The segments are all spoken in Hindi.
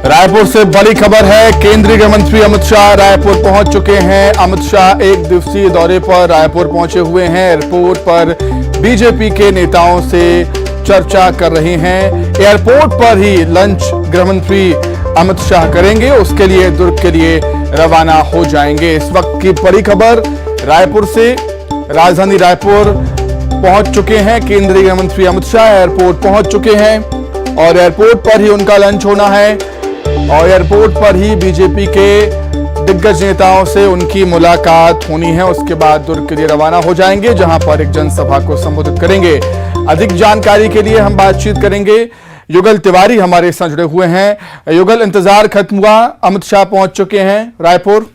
रायपुर से बड़ी खबर है। केंद्रीय गृह मंत्री अमित शाह रायपुर पहुंच चुके हैं। अमित शाह एक दिवसीय दौरे पर रायपुर पहुंचे हुए हैं। एयरपोर्ट पर बीजेपी के नेताओं से चर्चा कर रहे हैं। एयरपोर्ट पर ही लंच गृह मंत्री अमित शाह करेंगे, उसके लिए दुर्ग के लिए रवाना हो जाएंगे। इस वक्त की बड़ी खबर रायपुर से। राजधानी रायपुर पहुंच चुके हैं केंद्रीय गृह मंत्री अमित शाह। एयरपोर्ट पहुंच चुके हैं और एयरपोर्ट पर ही उनका लंच होना है और एयरपोर्ट पर ही बीजेपी के दिग्गज नेताओं से उनकी मुलाकात होनी है। उसके बाद दुर्ग के लिए रवाना हो जाएंगे, जहां पर एक जनसभा को संबोधित करेंगे। अधिक जानकारी के लिए हम बातचीत करेंगे। युगल तिवारी हमारे साथ जुड़े हुए हैं। युगल, इंतजार खत्म हुआ, अमित शाह पहुंच चुके हैं रायपुर।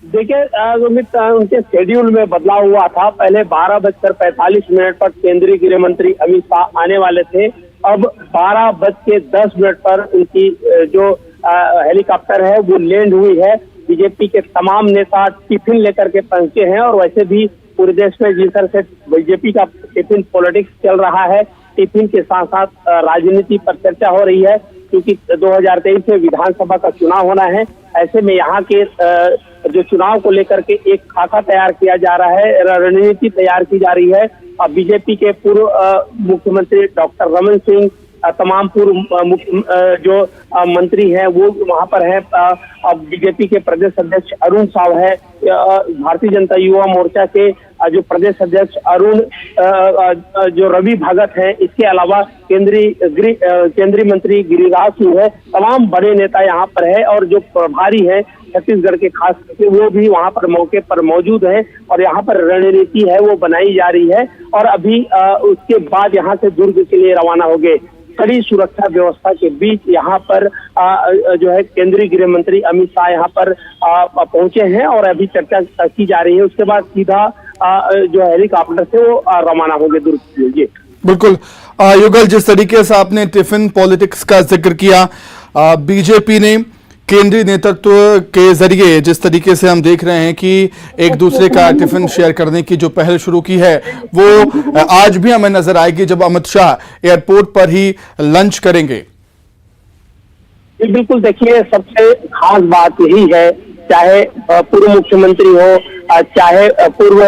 देखिए अमित, उनके शेड्यूल में बदलाव हुआ था। पहले 12:45 पर केंद्रीय गृह मंत्री अमित शाह आने वाले थे। अब 12:10 पर उनकी जो हेलीकॉप्टर है वो लैंड हुई है। बीजेपी के तमाम नेता टिफिन लेकर के पहुंचे हैं और वैसे भी पूरे देश में जिस तरह से बीजेपी का टिफिन पॉलिटिक्स चल रहा है, टिफिन के साथ साथ राजनीति पर चर्चा हो रही है, क्योंकि 2023 में विधानसभा का चुनाव होना है। ऐसे में यहाँ के जो चुनाव को लेकर के एक खाका तैयार किया जा रहा है, रणनीति तैयार की जा रही है। बीजेपी के पूर्व मुख्यमंत्री डॉक्टर रमन सिंह, तमाम पूर्व जो मंत्री हैं वो वहां पर हैं। अब बीजेपी के प्रदेश अध्यक्ष अरुण साव है, भारतीय जनता युवा मोर्चा के जो प्रदेश अध्यक्ष जो रवि भगत हैं, इसके अलावा केंद्रीय मंत्री गिरिराज सिंह है। तमाम बड़े नेता यहाँ पर है और जो प्रभारी है छत्तीसगढ़ के खास करके वो भी वहां पर मौके पर मौजूद है और यहाँ पर रणनीति है वो बनाई जा रही है। और अभी उसके बाद यहाँ से दुर्ग के लिए रवाना हो गए। कड़ी सुरक्षा व्यवस्था के बीच यहाँ पर जो है केंद्रीय गृह मंत्री अमित शाह यहाँ पर पहुंचे हैं और अभी चर्चा की जा रही है। उसके बाद सीधा जो हेलीकॉप्टर से वो रवाना होंगे दुर्ग के लिए। बिल्कुल युगल, जिस तरीके से आपने टिफिन पॉलिटिक्स का जिक्र किया, बीजेपी ने केंद्रीय नेतृत्व के जरिए जिस तरीके से हम देख रहे हैं कि एक दूसरे का टिफिन शेयर करने की जो पहल शुरू की है, वो आज भी हमें नजर आएगी जब अमित शाह एयरपोर्ट पर ही लंच करेंगे। बिल्कुल, देखिए सबसे खास बात यही है, चाहे पूर्व मुख्यमंत्री हो, चाहे पूर्व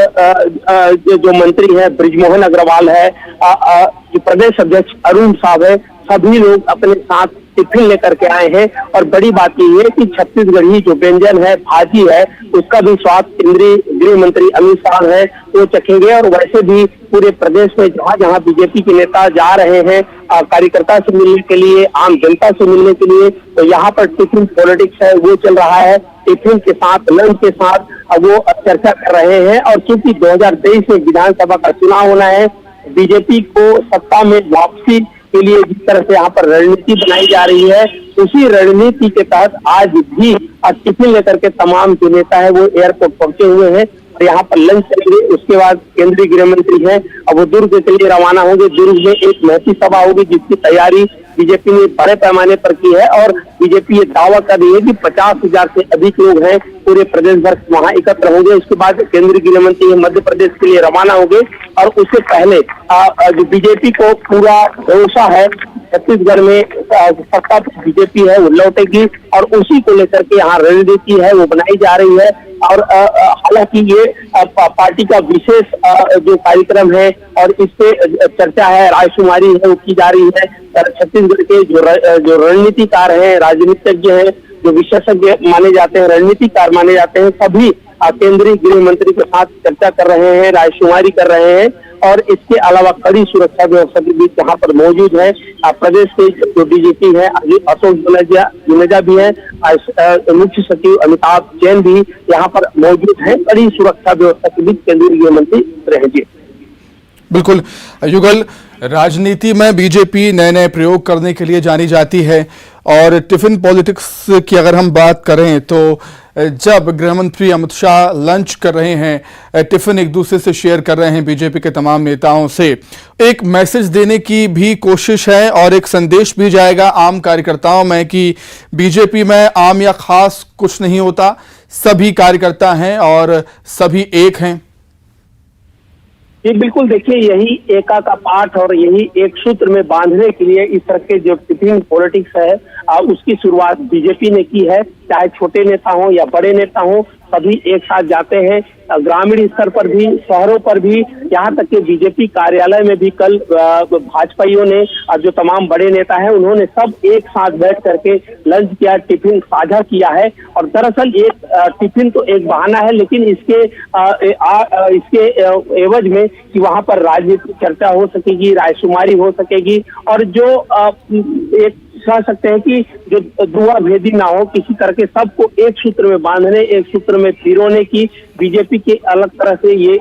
जो मंत्री है ब्रिजमोहन अग्रवाल है, जो प्रदेश अध्यक्ष अरुण साव है, सभी लोग अपने साथ टिफिन लेकर के आए हैं। और बड़ी बात यह है कि छत्तीसगढ़ी जो व्यंजन है, भाजी है, उसका भी स्वाद केंद्रीय गृह मंत्री अमित शाह है वो चखेंगे। और वैसे भी पूरे प्रदेश में जहां जहां बीजेपी के नेता जा रहे हैं कार्यकर्ता से मिलने के लिए, आम जनता से मिलने के लिए, तो यहाँ पर टिफिन पॉलिटिक्स है वो चल रहा है। टिफिन के साथ, लंच के साथ वो चर्चा कर रहे हैं। और क्योंकि 2023 में विधानसभा का चुनाव होना है, बीजेपी को सत्ता में वापसी के लिए जिस तरह से यहाँ पर रणनीति बनाई जा रही है, उसी रणनीति के तहत आज भी टिफिन लेकर के तमाम जो नेता है वो एयरपोर्ट पहुंचे हुए हैं और यहाँ पर लंच करेंगे। उसके बाद केंद्रीय गृह मंत्री हैं, अब वो दुर्ग के लिए रवाना होंगे। दुर्ग में एक महती सभा होगी जिसकी तैयारी बीजेपी ने बड़े पैमाने पर की है और बीजेपी ये दावा कर रही है कि 50,000 से अधिक लोग हैं पूरे प्रदेश भर वहां एकत्र होंगे। उसके बाद केंद्रीय गृह मंत्री मध्य प्रदेश के लिए रवाना होंगे और उससे पहले जो बीजेपी को पूरा भरोसा है छत्तीसगढ़ में सत्ता बीजेपी है वो लौटेगी और उसी को लेकर के यहाँ रणनीति है वो बनाई जा रही है। और हालांकि ये पार्टी का विशेष जो कार्यक्रम है और इस पे चर्चा है, रायशुमारी है वो की जा रही है। छत्तीसगढ़ के जो रणनीतिकार हैं, राजनीतिज्ञ हैं, जो विशेषज्ञ माने जाते हैं, रणनीतिकार माने जाते हैं, सभी केंद्रीय गृह मंत्री के साथ चर्चा कर रहे हैं, रायशुमारी कर रहे हैं। और इसके अलावा कड़ी सुरक्षा व्यवस्था के बीच यहाँ पर मौजूद है प्रदेश के जो डीजीपी है अशोक जुनेजा भी है, मुख्य सचिव अमिताभ जैन भी यहाँ पर मौजूद है। कड़ी सुरक्षा व्यवस्था के बीच केंद्रीय गृह मंत्री रहेंगे। बिल्कुल युगल, राजनीति में बीजेपी नए नए प्रयोग करने के लिए जानी जाती है और टिफिन पॉलिटिक्स की अगर हम बात करें तो जब गृह मंत्री अमित शाह लंच कर रहे हैं, टिफिन एक दूसरे से शेयर कर रहे हैं बीजेपी के तमाम नेताओं से, एक मैसेज देने की भी कोशिश है और एक संदेश भी जाएगा आम कार्यकर्ताओं में कि बीजेपी में आम या खास कुछ नहीं होता, सभी कार्यकर्ता हैं और सभी एक हैं। जी बिल्कुल, देखिए यही एका का पाठ और यही एक सूत्र में बांधने के लिए इस तरह के जो टिफिन पॉलिटिक्स है उसकी शुरुआत बीजेपी ने की है। चाहे छोटे नेता हो या बड़े नेता हो, सभी एक साथ जाते हैं। ग्रामीण स्तर पर भी, शहरों पर भी, यहाँ तक कि बीजेपी कार्यालय में भी कल भाजपाइयों ने जो तमाम बड़े नेता हैं उन्होंने सब एक साथ बैठ करके लंच किया, टिफिन साझा किया है। और दरअसल ये टिफिन तो एक बहाना है, लेकिन इसके एवज में कि वहां पर राजनीतिक चर्चा हो सकेगी, रायशुमारी हो सकेगी और जो एक कह सकते हैं कि जो दुआ भेदी ना हो, किसी तरह के सबको एक सूत्र में बांधने, एक सूत्र में पिरोने की बीजेपी के अलग तरह से ये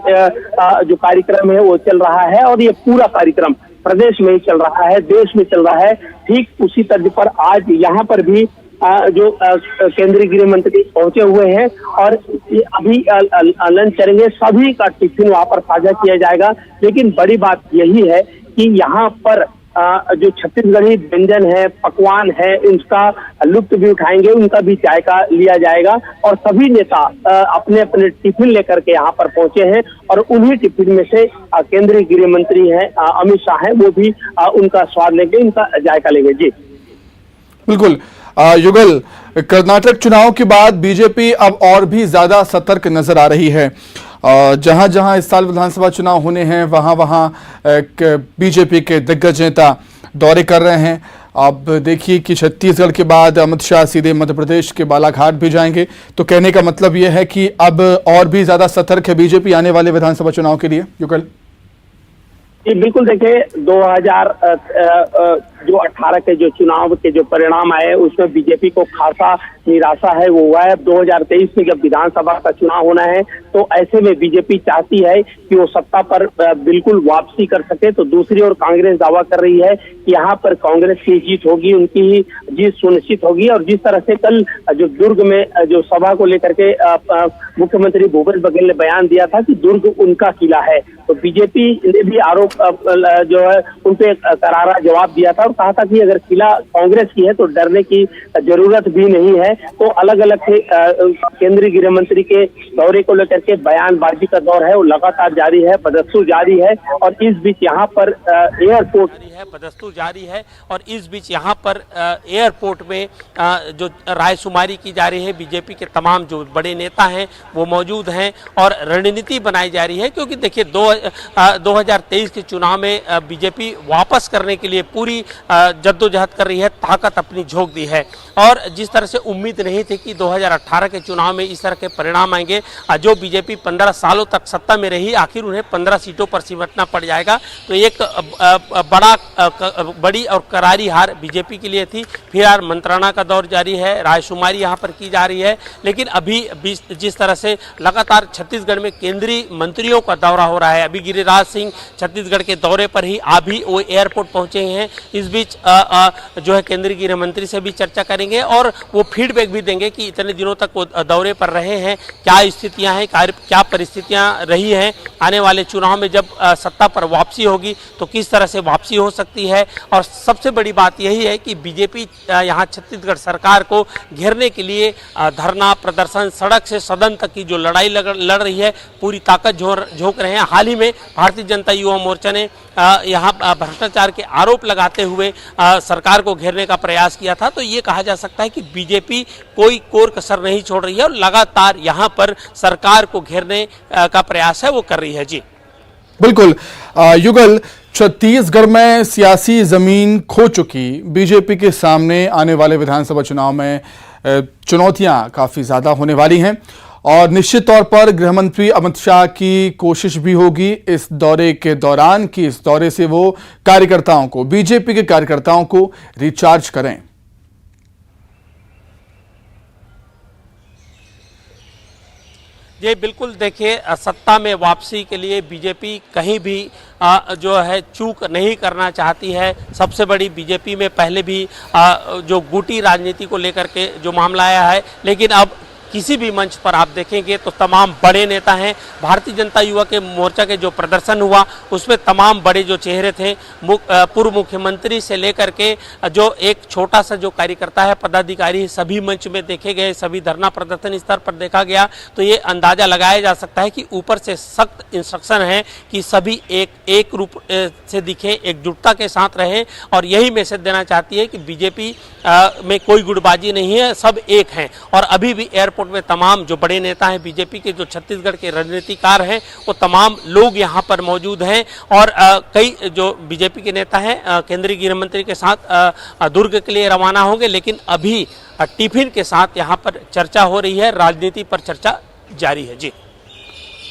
जो कार्यक्रम है वो चल रहा है। और ये पूरा कार्यक्रम प्रदेश में ही चल रहा है, देश में चल रहा है। ठीक उसी तर्ज पर आज यहाँ पर भी जो केंद्रीय गृह मंत्री पहुंचे हुए हैं और अभी लंच करेंगे। सभी का टिफिन वहां पर साझा किया जाएगा। लेकिन बड़ी बात यही है कि यहाँ पर जो छत्तीसगढ़ी व्यंजन है, पकवान है, उनका लुत्फ भी उठाएंगे, उनका भी जायका लिया जाएगा। और सभी नेता अपने अपने टिफिन लेकर के यहाँ पर पहुंचे हैं और उन्हीं टिफिन में से केंद्रीय गृह मंत्री हैं अमित शाह हैं, वो भी उनका स्वाद लेंगे, उनका जायका लेंगे। जी बिल्कुल। युगल, कर्नाटक चुनाव के बाद बीजेपी अब और भी ज्यादा सतर्क नजर आ रही है। जहां जहां इस साल विधानसभा चुनाव होने हैं वहां वहां बीजेपी के दिग्गज नेता दौरे कर रहे हैं। अब देखिए कि छत्तीसगढ़ के बाद अमित शाह सीधे मध्य प्रदेश के बालाघाट भी जाएंगे। तो कहने का मतलब यह है कि अब और भी ज्यादा सतर्क है बीजेपी आने वाले विधानसभा चुनाव के लिए। युगल जी बिल्कुल, देखिए 2018 के जो चुनाव के जो परिणाम आए उसमें बीजेपी को खासा निराशा है वो हुआ है। अब 2023 में जब विधानसभा का चुनाव होना है तो ऐसे में बीजेपी चाहती है कि वो सत्ता पर बिल्कुल वापसी कर सके। तो दूसरी ओर कांग्रेस दावा कर रही है कि यहाँ पर कांग्रेस की जीत होगी, उनकी ही जीत सुनिश्चित होगी। और जिस तरह से कल जो दुर्ग में जो सभा को लेकर के मुख्यमंत्री भूपेश बघेल ने बयान दिया था कि दुर्ग उनका किला है, तो बीजेपी ने भी आरोप जो है उनपे करारा जवाब दिया था और कहा था कि अगर किला कांग्रेस की है तो डरने की जरूरत भी नहीं है। तो अलग अलग केंद्रीय गृह मंत्री के दौरे को लेकर के बयानबाजी का दौर है वो लगातार जारी है, बदस्तूर जारी है। और इस बीच यहाँ पर एयरपोर्ट बदस्तूर जारी है और इस बीच यहाँ पर एयरपोर्ट में जो रायशुमारी की जा रही है, बीजेपी के तमाम जो बड़े नेता हैं वो मौजूद हैं और रणनीति बनाई जा रही है। क्योंकि देखिए 2023 के चुनाव में बीजेपी वापस करने के लिए पूरी जद्दोजहद कर रही है, ताकत अपनी झोंक दी है। और जिस तरह से उम्मीद नहीं थी कि 2018 के चुनाव में इस तरह के परिणाम आएंगे, जो बीजेपी 15 सालों तक सत्ता में रही, आखिर उन्हें 15 सीटों पर सिमटना पड़ जाएगा। तो एक बड़ी और करारी हार बीजेपी के लिए थी। फिर मंत्रणा का दौर जारी है, रायशुमारी यहाँ पर की जा रही है। लेकिन अभी जिस तरह से लगातार छत्तीसगढ़ में केंद्रीय मंत्रियों का दौरा हो रहा है, अभी गिरिराज सिंह छत्तीसगढ़ के दौरे पर ही अभी वो एयरपोर्ट पहुंचे हैं। इस बीच जो है केंद्रीय गृह मंत्री से भी चर्चा करेंगे और वो फीडबैक भी देंगे कि इतने दिनों तक वो दौरे पर रहे हैं, क्या स्थितियां हैं, क्या परिस्थितियां रही हैं, आने वाले चुनाव में जब सत्ता पर वापसी होगी तो किस तरह से वापसी हो सकती है। और सबसे बड़ी बात यही है कि बीजेपी यहाँ छत्तीसगढ़ सरकार को घेरने के लिए धरना प्रदर्शन, सड़क से सदन तक की जो लड़ाई लड़ रही है, पूरी ताकत झोंक रहे हैं। हाल ही में भारतीय जनता युवा मोर्चा ने यहाँ भ्रष्टाचार के आरोप लगाते हुए सरकार को घेरने का प्रयास किया था। तो ये कहा जा सकता है कि बीजेपी कोई कोर कसर नहीं छोड़ रही है और लगातार यहाँ पर सरकार को घेरने का प्रयास है वो कर रही है। जी बिल्कुल। युगल, छत्तीसगढ़ में सियासी जमीन खो चुकी बीजेपी के सामने आने वाले विधानसभा चुनाव में चुनौतियां काफी ज्यादा होने वाली हैं और निश्चित तौर पर गृह मंत्री अमित शाह की कोशिश भी होगी इस दौरे के दौरान कि इस दौरे से वो कार्यकर्ताओं को, बीजेपी के कार्यकर्ताओं को रिचार्ज करें। ये बिल्कुल, देखिए सत्ता में वापसी के लिए बीजेपी कहीं भी जो है चूक नहीं करना चाहती है। सबसे बड़ी बीजेपी में पहले भी जो गुटी राजनीति को लेकर के जो मामला आया है, लेकिन अब किसी भी मंच पर आप देखेंगे तो तमाम बड़े नेता हैं। भारतीय जनता युवा के मोर्चा के जो प्रदर्शन हुआ उसमें तमाम बड़े जो चेहरे थे, पूर्व मुख्यमंत्री से लेकर के जो एक छोटा सा जो कार्यकर्ता है, पदाधिकारी, सभी मंच में देखे गए, सभी धरना प्रदर्शन स्तर पर देखा गया। तो ये अंदाजा लगाया जा सकता है कि ऊपर से सख्त इंस्ट्रक्शन है कि सभी एक रूप से दिखे, एकजुटता के साथ रहे और यही मैसेज देना चाहती है कि बीजेपी में कोई गुटबाजी नहीं है, सब एक हैं। और अभी भी एयरपोर्ट में तमाम जो बड़े नेता हैं बीजेपी के, जो छत्तीसगढ़ के रणनीतिकार हैं, वो तमाम लोग यहाँ पर मौजूद हैं। और कई जो बीजेपी के नेता हैं केंद्रीय गृह मंत्री के साथ दुर्ग के लिए रवाना होंगे, लेकिन अभी टिफिन के साथ यहाँ पर चर्चा हो रही है, राजनीति पर चर्चा जारी है। जी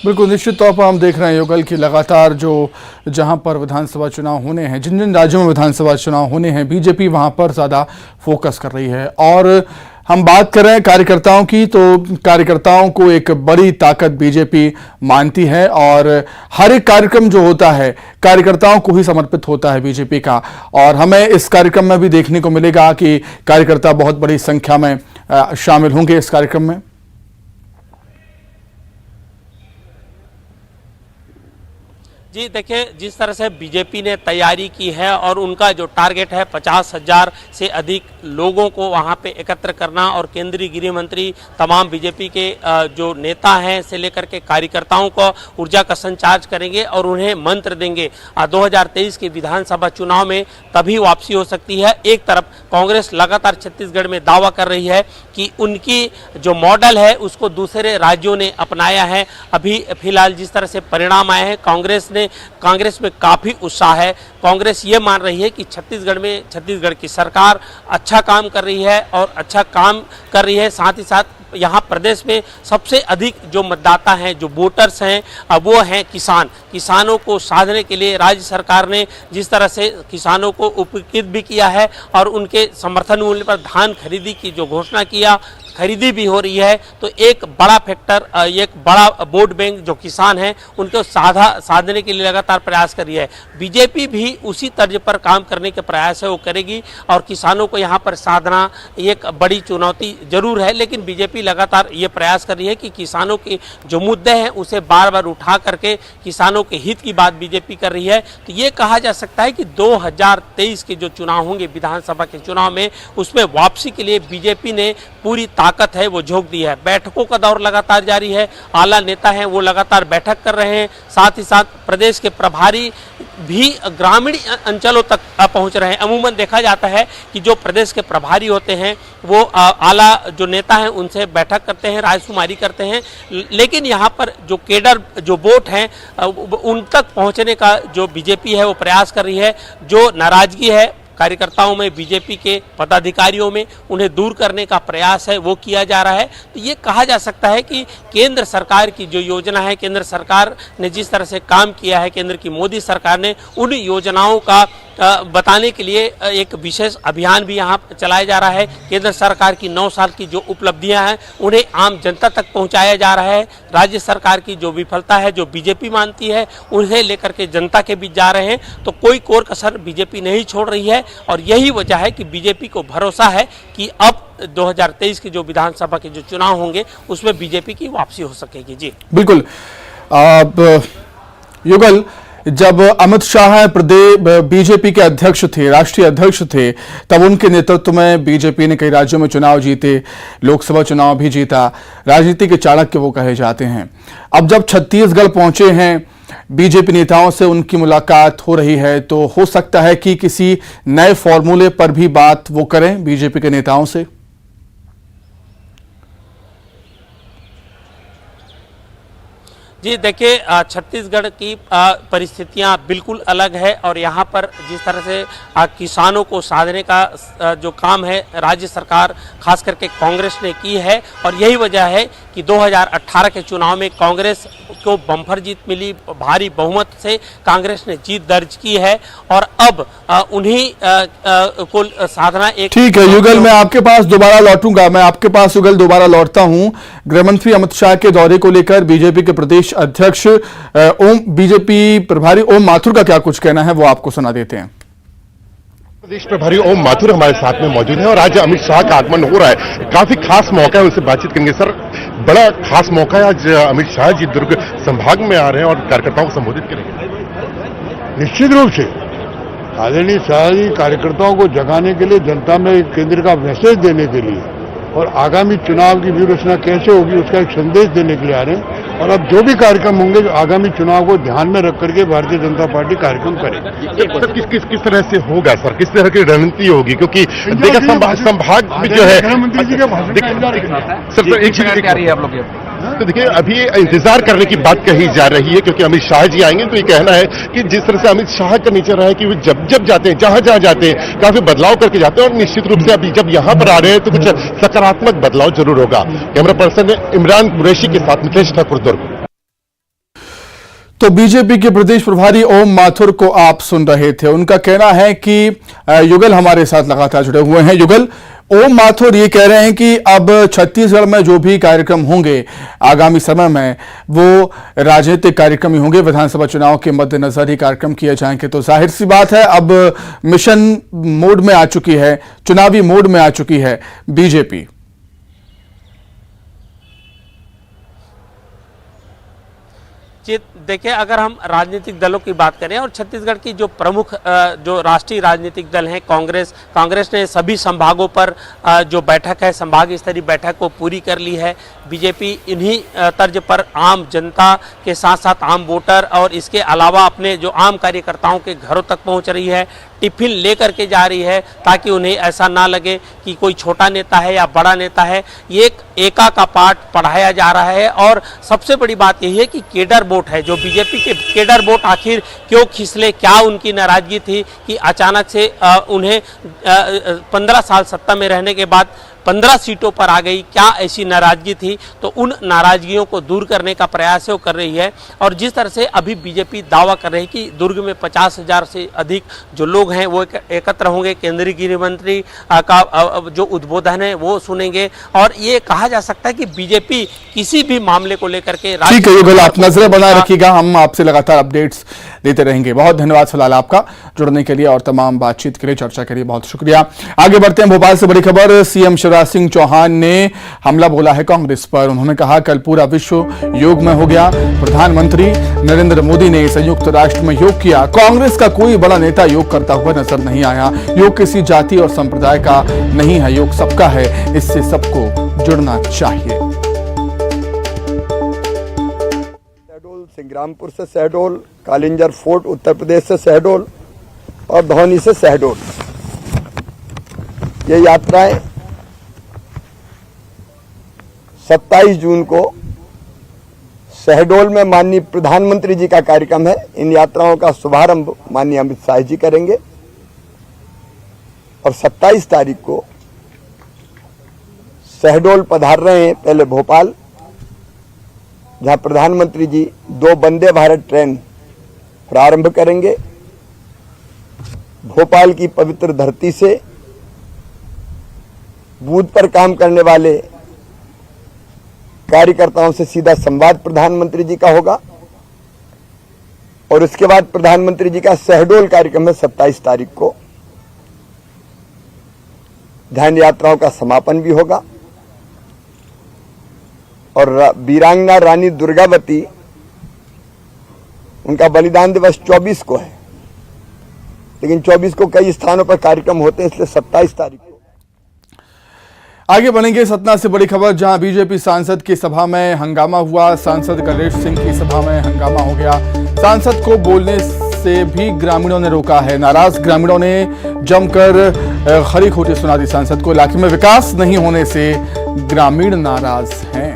बिल्कुल, निश्चित तौर पर हम देख रहे हैं युगल की लगातार जो जहां पर विधानसभा चुनाव होने हैं, जिन जिन राज्यों में विधानसभा चुनाव होने हैं, बीजेपी वहां पर ज़्यादा फोकस कर रही है। और हम बात कर रहे हैं कार्यकर्ताओं की, तो कार्यकर्ताओं को एक बड़ी ताकत बीजेपी मानती है और हर एक कार्यक्रम जो होता है कार्यकर्ताओं को ही समर्पित होता है बीजेपी का। और हमें इस कार्यक्रम में भी देखने को मिलेगा कि कार्यकर्ता बहुत बड़ी संख्या में शामिल होंगे इस कार्यक्रम में। जी देखिए, जिस तरह से बीजेपी ने तैयारी की है और उनका जो टारगेट है 50,000 से अधिक लोगों को वहां पे एकत्र करना और केंद्रीय गृह मंत्री तमाम बीजेपी के जो नेता हैं से लेकर के कार्यकर्ताओं को ऊर्जा का संचार करेंगे और उन्हें मंत्र देंगे। 2023 के विधानसभा चुनाव में तभी वापसी हो सकती है। एक तरफ कांग्रेस लगातार छत्तीसगढ़ में दावा कर रही है कि उनकी जो मॉडल है उसको दूसरे राज्यों ने अपनाया है। अभी फिलहाल जिस तरह से परिणाम आए हैं, कांग्रेस में काफ़ी उत्साह है। कांग्रेस ये मान रही है कि छत्तीसगढ़ की सरकार अच्छा काम कर रही है और अच्छा काम कर रही है। साथ ही साथ यहाँ प्रदेश में सबसे अधिक जो मतदाता हैं, जो वोटर्स हैं, वो हैं किसानों को साधने के लिए राज्य सरकार ने जिस तरह से किसानों को उपकृत भी किया है और उनके समर्थन मूल्य पर धान खरीदी की जो घोषणा किया, खरीदी भी हो रही है। तो एक बड़ा फैक्टर, एक बड़ा वोट बैंक जो किसान हैं उनको साधने के लिए लगातार प्रयास कर रही है। बीजेपी भी उसी तर्ज पर काम करने के प्रयास है वो करेगी और किसानों को यहाँ पर साधना एक बड़ी चुनौती जरूर है, लेकिन बीजेपी लगातार ये प्रयास कर रही है कि किसानों के जो मुद्दे हैं उसे बार बार उठा करके किसानों के हित की बात बीजेपी कर रही है। तो ये कहा जा सकता है कि 2023 के जो चुनाव होंगे विधानसभा के चुनाव में, उसमें वापसी के लिए बीजेपी ने पूरी ताकत है वो झोंक दी है। बैठकों का दौर लगातार जारी है, आला नेता हैं वो लगातार बैठक कर रहे हैं। साथ ही साथ प्रदेश के प्रभारी भी ग्रामीण अंचलों तक पहुंच रहे हैं। अमूमन देखा जाता है कि जो प्रदेश के प्रभारी होते हैं वो आला जो नेता हैं उनसे बैठक करते हैं, रायशुमारी करते हैं, लेकिन यहाँ पर जो केडर जो वोट हैं उन तक पहुँचने का जो बीजेपी है वो प्रयास कर रही है। जो नाराजगी है कार्यकर्ताओं में, बीजेपी के पदाधिकारियों में, उन्हें दूर करने का प्रयास है वो किया जा रहा है। तो ये कहा जा सकता है कि केंद्र सरकार की जो योजना है, केंद्र सरकार ने जिस तरह से काम किया है, केंद्र की मोदी सरकार ने उन योजनाओं का बताने के लिए एक विशेष अभियान भी यहाँ चलाया जा रहा है। केंद्र सरकार की 9 साल की जो उपलब्धियां हैं उन्हें आम जनता तक पहुँचाया जा रहा है। राज्य सरकार की जो विफलता है, जो बीजेपी मानती है, उन्हें लेकर के जनता के बीच जा रहे हैं। तो कोई कोर कसर बीजेपी नहीं छोड़ रही है और यही वजह है कि बीजेपी को भरोसा है कि अब 2023 के जो विधानसभा के जो चुनाव होंगे उसमें बीजेपी की वापसी हो सकेगी। जी बिल्कुल। युगल, जब अमित शाह प्रदेश बीजेपी के अध्यक्ष थे, राष्ट्रीय अध्यक्ष थे, तब उनके नेतृत्व में बीजेपी ने कई राज्यों में चुनाव जीते, लोकसभा चुनाव भी जीता, राजनीति के चाणक्य वो कहे जाते हैं। अब जब छत्तीसगढ़ पहुंचे हैं, बीजेपी नेताओं से उनकी मुलाकात हो रही है, तो हो सकता है कि किसी नए फॉर्मूले पर भी बात वो करें बीजेपी के नेताओं से। जी देखिए, छत्तीसगढ़ की परिस्थितियां बिल्कुल अलग है और यहाँ पर जिस तरह से किसानों को साधने का जो काम है राज्य सरकार खास करके कांग्रेस ने की है और यही वजह है कि 2018 के चुनाव में कांग्रेस को बम्पर जीत मिली, भारी बहुमत से कांग्रेस ने जीत दर्ज की है और अब उन्हीं को साधना एक। ठीक है युगल, मैं आपके पास दोबारा लौटूंगा, युगल दोबारा लौटता हूं। गृहमंत्री अमित शाह के दौरे को लेकर बीजेपी के प्रदेश अध्यक्ष बीजेपी प्रभारी ओम माथुर का क्या कुछ कहना है वो आपको सुना देते हैं। प्रदेश प्रभारी ओम माथुर हमारे साथ में मौजूद है और आज अमित शाह का आगमन हो रहा है, काफी खास मौका है, उनसे बातचीत करेंगे। सर, बड़ा खास मौका है। आज अमित शाह जी दुर्ग संभाग में आ रहे हैं और कार्यकर्ताओं को संबोधित करेंगे। निश्चित रूप से आदरणीय शाह जी कार्यकर्ताओं को जगाने के लिए, जनता में केंद्र का मैसेज देने के लिए और आगामी चुनाव की व्यूह रचना कैसे होगी उसका एक संदेश देने के लिए आ रहे हैं। और अब जो भी कार्यक्रम होंगे, आगामी चुनाव को ध्यान में रख करके भारतीय जनता पार्टी कार्यक्रम करेगी। सर किस तरह से होगा सर, किस तरह की रणनीति होगी? क्योंकि देखा संभाग में जो है गृहमंत्री जी के भाषण सर एक चीज क्या रही है आप लोग तो देखिए अभी इंतजार करने की बात कही जा रही है, क्योंकि अमित शाह जी आएंगे तो ये कहना है कि जिस तरह से अमित शाह का नेचर रहा है कि वो जब जाते हैं, जहां जाते हैं, काफी बदलाव करके जाते हैं। और निश्चित रूप से अभी जब यहां पर आ रहे हैं तो कुछ सकारात्मक बदलाव जरूर होगा। कैमरा पर्सन इमरान कुरैशी के साथ मिथिलेश ठाकुर दुर्ग। तो बीजेपी के प्रदेश प्रभारी ओम माथुर को आप सुन रहे थे। उनका कहना है कि युगल हमारे साथ लगातार जुड़े हुए हैं। युगल, ओम माथुर ये कह रहे हैं कि अब छत्तीसगढ़ में जो भी कार्यक्रम होंगे आगामी समय में वो राजनीतिक कार्यक्रम ही होंगे, विधानसभा चुनाव के मद्देनजर ही कार्यक्रम किए जाएंगे। तो जाहिर सी बात है अब मिशन मोड में आ चुकी है, चुनावी मोड में आ चुकी है बीजेपी। देखिए, अगर हम राजनीतिक दलों की बात करें और छत्तीसगढ़ की जो प्रमुख जो राष्ट्रीय राजनीतिक दल हैं, कांग्रेस ने सभी संभागों पर जो बैठक है, संभाग स्तरीय बैठक को पूरी कर ली है। बीजेपी इन्हीं तर्ज पर आम जनता के साथ साथ आम वोटर और इसके अलावा अपने जो आम कार्यकर्ताओं के घरों तक पहुंच रही है, टिफिन लेकर के जा रही है, ताकि उन्हें ऐसा ना लगे कि कोई छोटा नेता है या बड़ा नेता है। ये एक एका का पाठ पढ़ाया जा रहा है। और सबसे बड़ी बात यही है कि केडर वोट है, जो बीजेपी के केडर वोट आखिर क्यों खिसले, क्या उनकी नाराजगी थी कि अचानक से उन्हें 15 साल सत्ता में रहने के बाद 15 सीटों पर आ गई, क्या ऐसी नाराजगी थी? तो उन नाराजगियों को दूर करने का प्रयास वो कर रही है। और जिस तरह से अभी बीजेपी दावा कर रही है कि दुर्ग में 50,000 से अधिक जो लोग हैं वो एकत्र होंगे, केंद्रीय गृह मंत्री का जो उद्बोधन है वो सुनेंगे। और ये कहा जा सकता है कि बीजेपी किसी भी मामले को लेकर के ठीक है युगल, आप नजरें बनाए रखिएगा, हम आपसे लगातार अपडेट्स देते रहेंगे। बहुत धन्यवाद फिलहाल आपका जुड़ने के लिए और तमाम बातचीत के लिए, चर्चा के लिए बहुत शुक्रिया। आगे बढ़ते हैं, भोपाल से बड़ी खबर। सीएम शिवराज सिंह चौहान ने हमला बोला है कांग्रेस पर। उन्होंने कहा कल पूरा विश्व योग में हो गया। प्रधानमंत्री नरेंद्र मोदी ने संयुक्त राष्ट्र में योग किया। कांग्रेस का कोई बड़ा नेता योग करता हुआ नजर नहीं आया। योग किसी जाति और संप्रदाय का नहीं है, योग सबका है, इससे सबको जुड़ना चाहिए। संग्रामपुर से शहडोल, कालिंजर फोर्ट उत्तर प्रदेश से शहडोल और धौनी से शहडोल, ये यात्राएं 27 जून को शहडोल में माननीय प्रधानमंत्री जी का कार्यक्रम है। इन यात्राओं का शुभारंभ माननीय अमित शाह जी करेंगे और 27 तारीख को शहडोल पधार रहे हैं, पहले भोपाल, जहां प्रधानमंत्री जी 2 वंदे भारत ट्रेन प्रारंभ करेंगे। भोपाल की पवित्र धरती से बूथ पर काम करने वाले कार्यकर्ताओं से सीधा संवाद प्रधानमंत्री जी का होगा और उसके बाद प्रधानमंत्री जी का शहडोल कार्यक्रम है 27 तारीख को। ध्यान यात्राओं का समापन भी होगा और वीरांगना रानी दुर्गावती, उनका बलिदान दिवस 24 को है, लेकिन 24 को कई स्थानों पर कार्यक्रम होते हैं, इसलिए 27 तारीख को। आगे बढ़ेंगे, सतना से बड़ी खबर, जहां बीजेपी सांसद की सभा में हंगामा हुआ। सांसद गणेश सिंह की सभा में हंगामा हो गया। सांसद को बोलने से भी ग्रामीणों ने रोका है। नाराज ग्रामीणों ने जमकर खरी खोटी सुना दी सांसद को। इलाके में विकास नहीं होने से ग्रामीण नाराज हैं।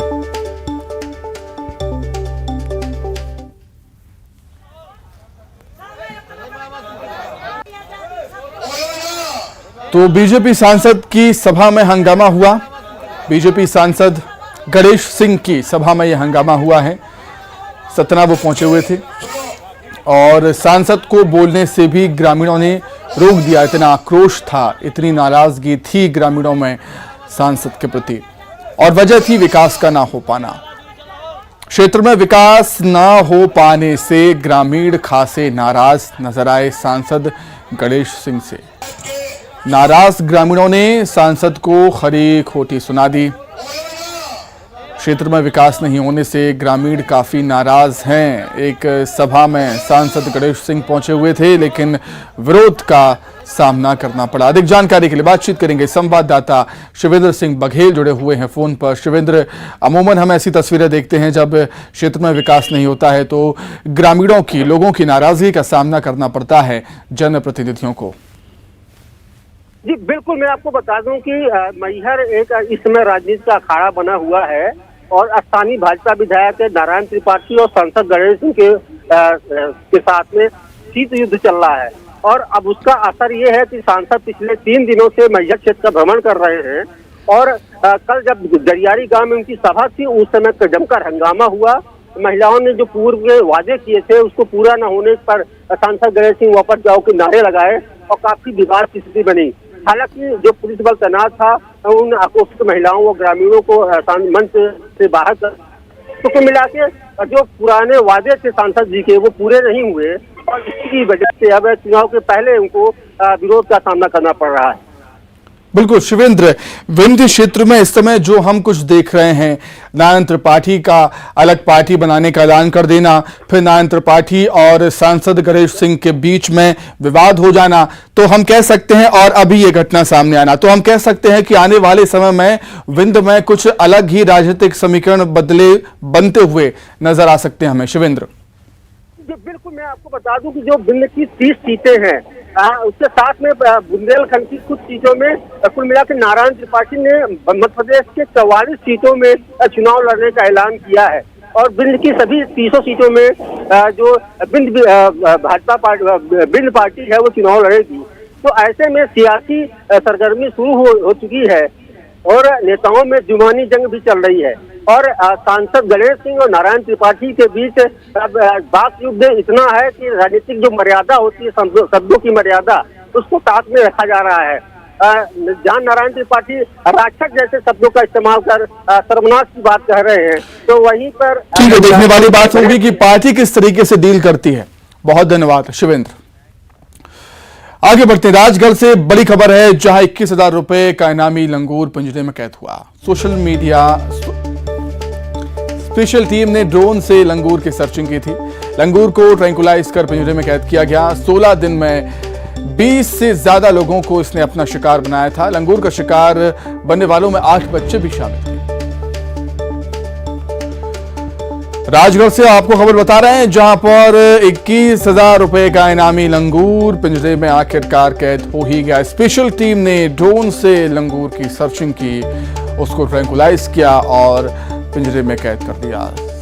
तो बीजेपी सांसद की सभा में हंगामा हुआ। बीजेपी सांसद गणेश सिंह की सभा में यह हंगामा हुआ है। सतना वो पहुंचे हुए थे और सांसद को बोलने से भी ग्रामीणों ने रोक दिया। इतना आक्रोश था, इतनी नाराजगी थी ग्रामीणों में सांसद के प्रति, और वजह थी विकास का ना हो पाना। क्षेत्र में विकास ना हो पाने से ग्रामीण खासे नाराज नजर आए सांसद गणेश सिंह से। नाराज ग्रामीणों ने सांसद को खरी खोटी सुना दी। क्षेत्र में विकास नहीं होने से ग्रामीण काफी नाराज हैं। एक सभा में सांसद गणेश सिंह पहुंचे हुए थे, लेकिन विरोध का सामना करना पड़ा। अधिक जानकारी के लिए बातचीत करेंगे संवाददाता शिवेंद्र सिंह बघेल, जुड़े हुए हैं फोन पर। शिवेंद्र, अमूमन हम ऐसी तस्वीरें देखते हैं जब क्षेत्र में विकास नहीं होता है तो ग्रामीणों की, लोगों की नाराजगी का सामना करना पड़ता है जनप्रतिनिधियों को। जी बिल्कुल, मैं आपको बता दूं कि मैहर एक इस समय राजनीति का अखाड़ा बना हुआ है और स्थानीय भाजपा विधायक नारायण त्रिपाठी और सांसद गणेश सिंह के साथ में शीत युद्ध चल रहा है। और अब उसका असर ये है कि सांसद पिछले 3 दिनों से मैहर क्षेत्र का भ्रमण कर रहे हैं और कल जब दरियारी गांव में उनकी सभा थी उस समय जमकर हंगामा हुआ। महिलाओं ने जो पूर्व के वादे किए थे उसको पूरा न होने पर सांसद गणेश सिंह वापस जाओ के नारे लगाए और काफी विवाद की स्थिति बनी। हालांकि जो पुलिस बल तैनात था उन आक्रोशित महिलाओं व ग्रामीणों को मंच से बाहर कर, तो कुल मिला के जो पुराने वादे थे सांसद जी के वो पूरे नहीं हुए और इसकी वजह से अब चुनाव के पहले उनको विरोध का सामना करना पड़ रहा है। बिल्कुल शिवेंद्र, विंध्य क्षेत्र में इस समय जो हम कुछ देख रहे हैं, नारायण त्रिपाठी का अलग पार्टी बनाने का ऐलान कर देना, फिर नारायण त्रिपाठी और सांसद गणेश सिंह के बीच में विवाद हो जाना, तो हम कह सकते हैं, और अभी ये घटना सामने आना, तो हम कह सकते हैं कि आने वाले समय में विंध्य में कुछ अलग ही राजनीतिक समीकरण बनते हुए नजर आ सकते हैं हमें। शिवेंद्र जी बिल्कुल, मैं आपको बता दूं कि जो विंध्य की 30 सीटें हैं उसके साथ में बुंदेलखंड की कुछ सीटों में कुल मिलाकर नारायण त्रिपाठी ने मध्य प्रदेश के 44 सीटों में चुनाव लड़ने का ऐलान किया है और विंध्य की सभी 300 सीटों में जो विंध्य भाजपा पार्टी विंध्य पार्टी है वो चुनाव लड़ेगी। तो ऐसे में सियासी सरगर्मी शुरू हो चुकी है और नेताओं में जुबानी जंग भी चल रही है और सांसद गणेश सिंह और नारायण त्रिपाठी के बीच बात युद्ध इतना है कि राजनीतिक जो मर्यादा होती है, शब्दों की मर्यादा, उसको साथ में रखा जा रहा है। जहां नारायण त्रिपाठी राक्षस जैसे शब्दों का इस्तेमाल कर सर्वनाश की बात कह रहे हैं, तो वहीं पर ठीक है, देखने वाली बात होगी कि पार्टी किस तरीके से डील करती है। बहुत धन्यवाद शिवेंद्र। आगे बढ़ते हैं, राजगढ़ से बड़ी खबर है जहां 21,000 रुपए का इनामी लंगूर पिंजरे में कैद हुआ। सोशल मीडिया स्पेशल टीम ने ड्रोन से लंगूर की सर्चिंग की थी। लंगूर को ट्रैंकुलाइज कर पिंजरे में कैद किया गया। 16 दिन में 20 से ज्यादा लोगों को इसने अपना शिकार बनाया था। लंगूर का शिकार बनने वालों में 8 बच्चे भी शामिल थे। राजगढ़ से आपको खबर बता रहे हैं जहां पर 21,000 रुपए का इनामी लंगूर पिंजरे में आखिरकार कैद हो ही गया। स्पेशल टीम ने ड्रोन से लंगूर की सर्चिंग की, उसको ट्रैंकुलाइज किया और पिंजरे में कैद कर दिया।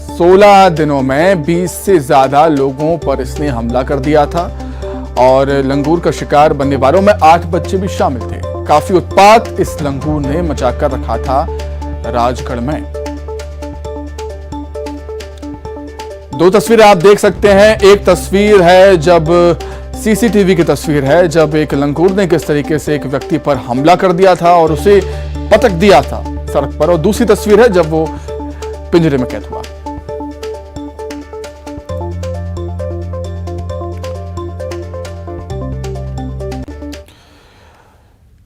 16 दिनों में 20 से ज्यादा लोगों पर इसने हमला कर दिया था और लंगूर का शिकार बनने वालों में 8 बच्चे भी शामिल थे। काफी उत्पात इस लंगूर ने मचाकर रखा था राजगढ़ में। 2 तस्वीरें आप देख सकते हैं। एक तस्वीर है जब सीसीटीवी की तस्वीर है जब एक लंगूर ने किस तरीके से एक व्यक्ति पर हमला कर दिया था और उसे पटक दिया था सड़क पर, और दूसरी तस्वीर है जब वो पिंजरे में कैद हुआ।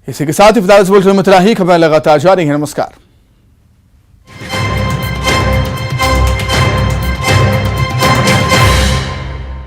इसी के साथ ही फिलहाल इस बुलेटिन में इतना ही। खबरें लगातार जारी हैं। नमस्कार।